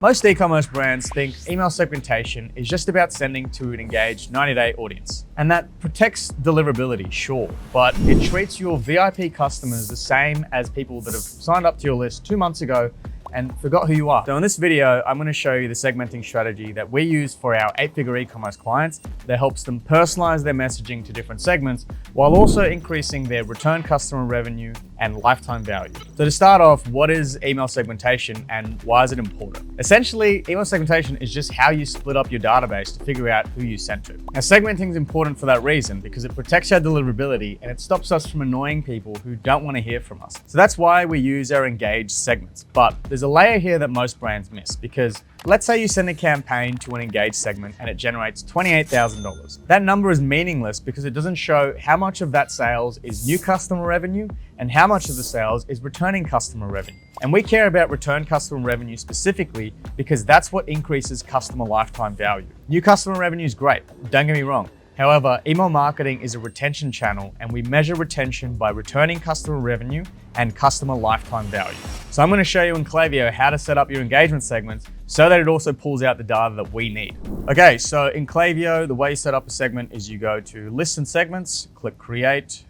Most e-commerce brands think email segmentation is just about sending to an engaged 90-day audience. And that protects deliverability, sure, but it treats your VIP customers the same as people that have signed up to your list 2 months ago and forgot who you are. So in this video, I'm going to show you the segmenting strategy that we use for our 8-figure e-commerce clients that helps them personalize their messaging to different segments while also increasing their return customer revenue and lifetime value. So to start off, what is email segmentation and why is it important? Essentially, email segmentation is just how you split up your database to figure out who you sent to. Now, segmenting is important for that reason because it protects our deliverability and it stops us from annoying people who don't want to hear from us. So that's why we use our engaged segments. But there's a layer here that most brands miss because let's say you send a campaign to an engaged segment and it generates $28,000. That number is meaningless because it doesn't show how much of that sales is new customer revenue and how much of the sales is returning customer revenue. And we care about return customer revenue specifically because that's what increases customer lifetime value. New customer revenue is great, don't get me wrong. However, email marketing is a retention channel and we measure retention by returning customer revenue and customer lifetime value. So I'm going to show you in Klaviyo how to set up your engagement segments so that it also pulls out the data that we need. Okay, so in Klaviyo, the way you set up a segment is you go to List and Segments, click Create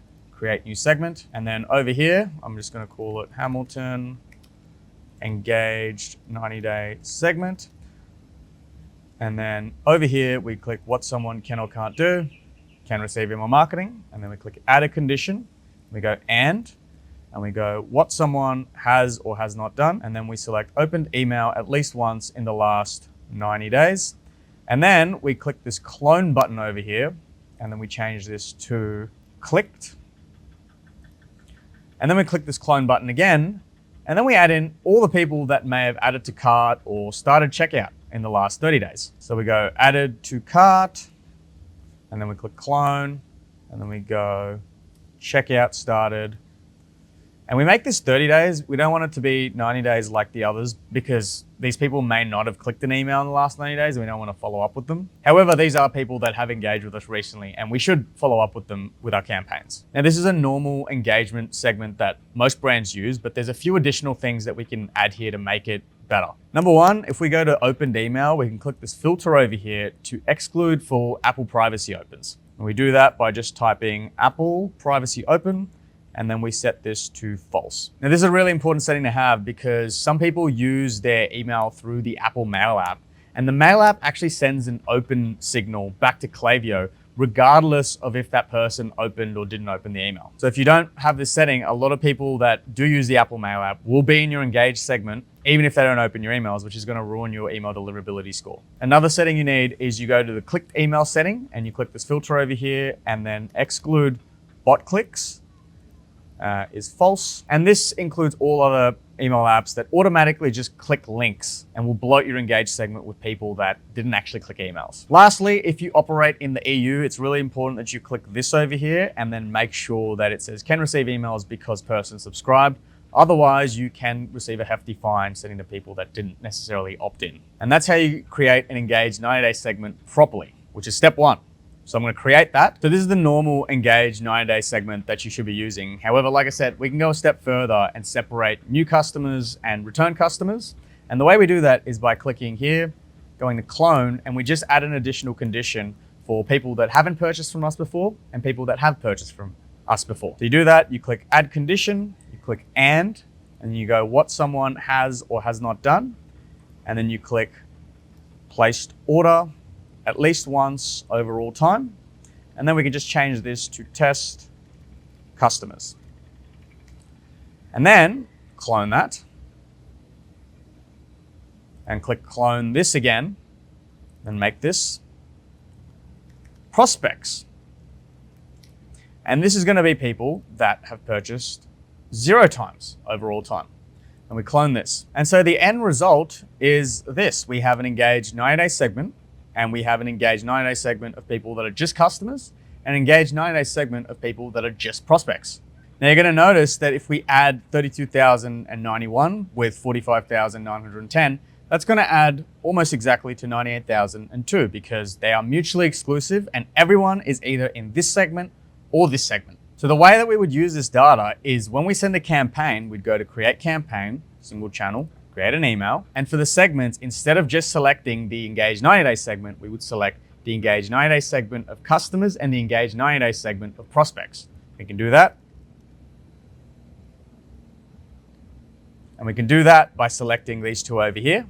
New Segment, and then over here, I'm just going to call it Hamilton Engaged 90-Day Segment. And then over here, we click what someone can or can't do, can receive email marketing. And then we click add a condition. We go and we go what someone has or has not done. And then we select opened email at least once in the last 90 days. And then we click this clone button over here. And then we change this to clicked. And then we click this clone button again. And then we add in all the people that may have added to cart or started checkout in the last 30 days. So we go added to cart, and then we click clone, and then we go checkout started. And we make this 30 days. We don't want it to be 90 days like the others because these people may not have clicked an email in the last 90 days and we don't want to follow up with them. However, these are people that have engaged with us recently and we should follow up with them with our campaigns. Now, this is a normal engagement segment that most brands use, but there's a few additional things that we can add here to make it better. Number one, if we go to opened email, we can click this filter over here to exclude for Apple privacy opens. And we do that by just typing Apple privacy open, and then we set this to false. Now, this is a really important setting to have because some people use their email through the Apple Mail app, and the Mail app actually sends an open signal back to Klaviyo regardless of if that person opened or didn't open the email. So if you don't have this setting, a lot of people that do use the Apple Mail app will be in your engaged segment, even if they don't open your emails, which is going to ruin your email deliverability score. Another setting you need is you go to the clicked email setting and you click this filter over here and then exclude bot clicks. Is false. And this includes all other email apps that automatically just click links and will bloat your engaged segment with people that didn't actually click emails. Lastly, if you operate in the EU, it's really important that you click this over here and then make sure that it says can receive emails because person subscribed. Otherwise, you can receive a hefty fine sending to people that didn't necessarily opt in. And that's how you create an engaged 90-day segment properly, which is step one. So I'm going to create that. So this is the normal engaged 90-day segment that you should be using. However, like I said, we can go a step further and separate new customers and return customers. And the way we do that is by clicking here, going to clone, and we just add an additional condition for people that haven't purchased from us before and people that have purchased from us before. So you do that, you click add condition, you click and you go what someone has or has not done. And then you click placed order at least once over all time. And then we can just change this to test customers. And then clone that and click clone this again and make this prospects. And this is going to be people that have purchased 0 times over all time. And we clone this. And so the end result is this. We have an engaged 90-day segment and we have an engaged 90-day segment of people that are just customers and an engaged 90-day segment of people that are just prospects. Now you're going to notice that if we add 32,091 with 45,910, that's going to add almost exactly to 98,002 because they are mutually exclusive and everyone is either in this segment or this segment. So the way that we would use this data is when we send a campaign, we'd go to create campaign, single channel, create an email. And for the segments, instead of just selecting the engaged 90-day segment, we would select the engaged 90-day segment of customers and the engaged 90-day segment of prospects. We can do that. And we can do that by selecting these two over here.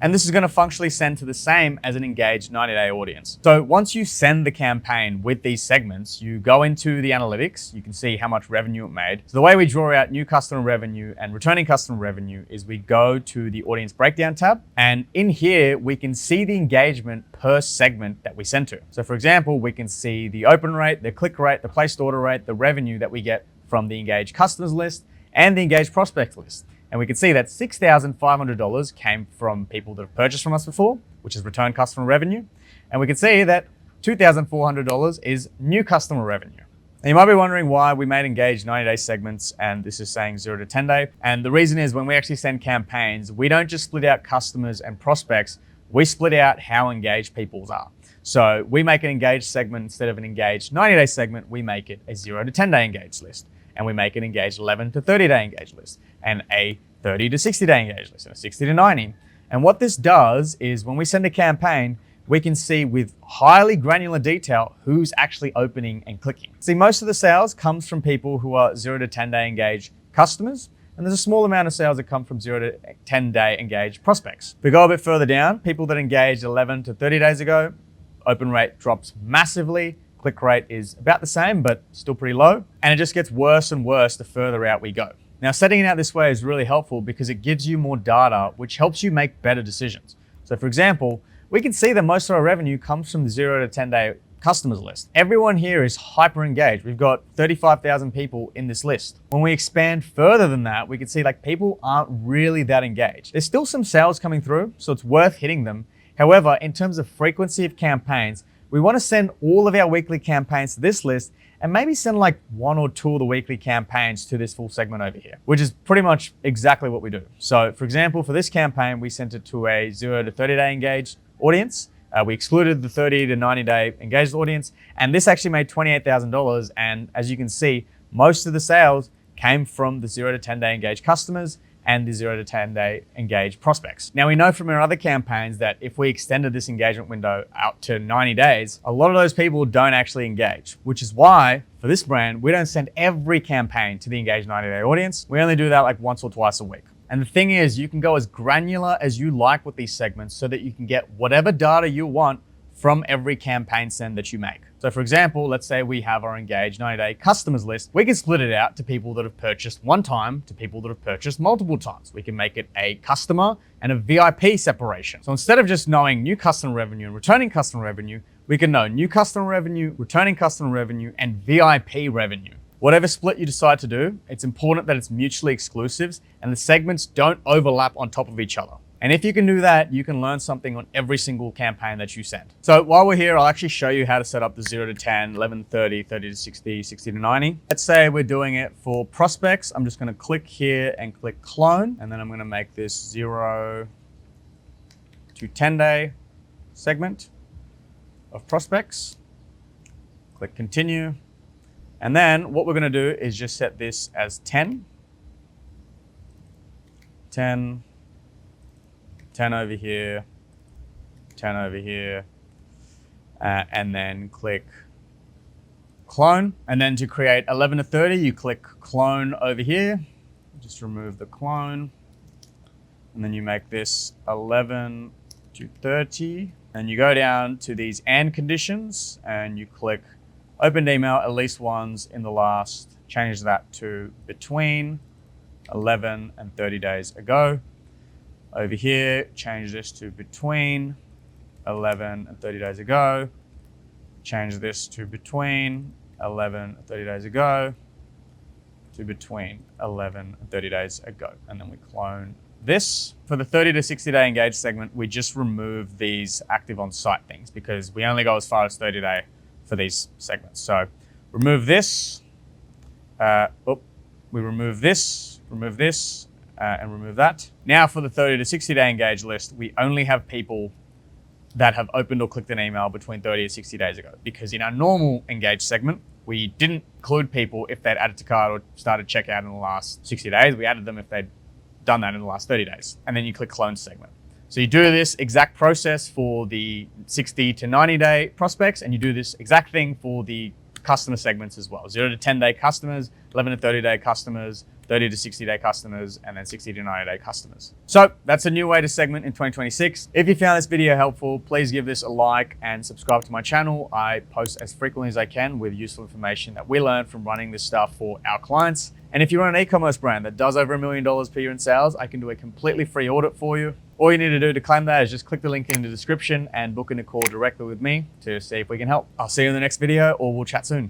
And this is going to functionally send to the same as an engaged 90-day audience. So once you send the campaign with these segments, you go into the analytics, you can see how much revenue it made. So the way we draw out new customer revenue and returning customer revenue is we go to the audience breakdown tab. And in here, we can see the engagement per segment that we sent to. So for example, we can see the open rate, the click rate, the placed order rate, the revenue that we get from the engaged customers list and the engaged prospects list. And we can see that $6,500 came from people that have purchased from us before, which is return customer revenue. And we can see that $2,400 is new customer revenue. Now you might be wondering why we made engaged 90-day segments and this is saying 0 to 10-day. And the reason is when we actually send campaigns, we don't just split out customers and prospects, we split out how engaged people's are. So we make an engaged segment instead of an engaged 90-day segment, we make it a 0 to 10-day engaged list. And we make an engaged 11 to 30-day engaged list, and a 30 to 60-day engaged list, and a 60 to 90. And what this does is when we send a campaign, we can see with highly granular detail who's actually opening and clicking. See, most of the sales comes from people who are 0 to 10-day engaged customers, and there's a small amount of sales that come from 0 to 10-day engaged prospects. If we go a bit further down, people that engaged 11 to 30 days ago, open rate drops massively. Click rate is about the same, but still pretty low. And it just gets worse and worse the further out we go. Now, setting it out this way is really helpful because it gives you more data, which helps you make better decisions. So for example, we can see that most of our revenue comes from the 0 to 10-day customers list. Everyone here is hyper engaged. We've got 35,000 people in this list. When we expand further than that, we can see like people aren't really that engaged. There's still some sales coming through, so it's worth hitting them. However, in terms of frequency of campaigns, we want to send all of our weekly campaigns to this list and maybe send like 1 or 2 of the weekly campaigns to this full segment over here, which is pretty much exactly what we do. So for example, for this campaign, we sent it to a 0 to 30-day engaged audience. We excluded the 30 to 90-day engaged audience, and this actually made $28,000. And as you can see, most of the sales came from the 0 to 10-day engaged customers and the 0 to 10-day engaged prospects. Now we know from our other campaigns that if we extended this engagement window out to 90 days, a lot of those people don't actually engage, which is why for this brand, we don't send every campaign to the engaged 90-day audience. We only do that like once or twice a week. And the thing is, you can go as granular as you like with these segments so that you can get whatever data you want from every campaign send that you make. So for example, let's say we have our engaged 90-day customers list. We can split it out to people that have purchased one time to people that have purchased multiple times. We can make it a customer and a VIP separation. So instead of just knowing new customer revenue and returning customer revenue, we can know new customer revenue, returning customer revenue, and VIP revenue. Whatever split you decide to do, it's important that it's mutually exclusive and the segments don't overlap on top of each other. And if you can do that, you can learn something on every single campaign that you send. So while we're here, I'll actually show you how to set up the 0 to 10, 11 to 30, 30 to 60, 60 to 90. Let's say we're doing it for prospects. I'm just gonna click here and click clone, and then I'm gonna make this 0 to 10-day segment of prospects. Click continue. And then what we're gonna do is just set this as 10, 10, 10 over here, 10 over here, and then click clone. And then to create 11 to 30, you click clone over here. Just remove the clone. And then you make this 11 to 30. And you go down to these and conditions and you click opened email at least once in the last, change that to between 11 and 30 days ago. Over here, change this to between 11 and 30 days ago. Change this to between 11 and 30 days ago to between 11 and 30 days ago. And then we clone this. For the 30 to 60 day engaged segment, we just remove these active on site things because we only go as far as 30 day for these segments. So remove this, we remove this, and remove that. Now for the 30 to 60 day engaged list, we only have people that have opened or clicked an email between 30 and 60 days ago. Because in our normal engaged segment, we didn't include people if they'd added to cart or started checkout in the last 60 days. We added them if they'd done that in the last 30 days. And then you click clone segment. So you do this exact process for the 60 to 90 day prospects, and you do this exact thing for the customer segments as well. 0 to 10 day customers, 11 to 30 day customers, 30 to 60 day customers, and then 60 to 90 day customers. So that's a new way to segment in 2026. If you found this video helpful, please give this a like and subscribe to my channel. I post as frequently as I can with useful information that we learn from running this stuff for our clients. And if you run an e-commerce brand that does over $1 million per year in sales, I can do a completely free audit for you. All you need to do to claim that is just click the link in the description and book in a call directly with me to see if we can help. I'll see you in the next video, or we'll chat soon.